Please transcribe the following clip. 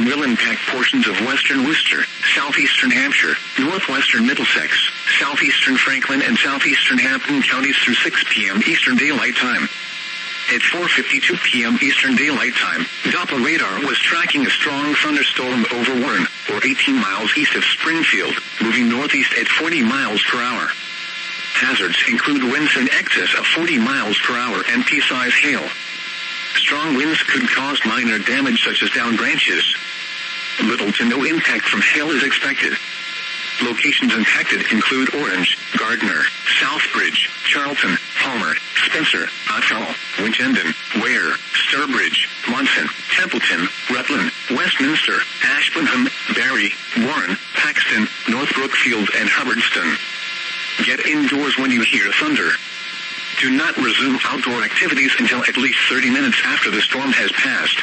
storm will impact portions of western Worcester, southeastern Hampshire, northwestern Middlesex, southeastern Franklin, and southeastern Hampden counties through 6 p.m. Eastern Daylight Time. At 4:52 p.m. Eastern Daylight Time, Doppler radar was tracking a strong thunderstorm over Warren, or 18 miles east of Springfield, moving northeast at 40 miles per hour. Hazards include winds in excess of 40 miles per hour and pea-size hail. Strong winds could cause minor damage such as downed branches. Little to no impact from hail is expected. Locations impacted include Orange, Gardner, Southbridge, Charlton, Palmer, Spencer, Athol, Winchendon, Ware, Sturbridge, Monson, Templeton, Rutland, Westminster, Ashburnham, Barry, Warren, Paxton, North Brookfield, and Hubbardston. Get indoors when you hear thunder. Do not resume outdoor activities until at least 30 minutes after the storm has passed.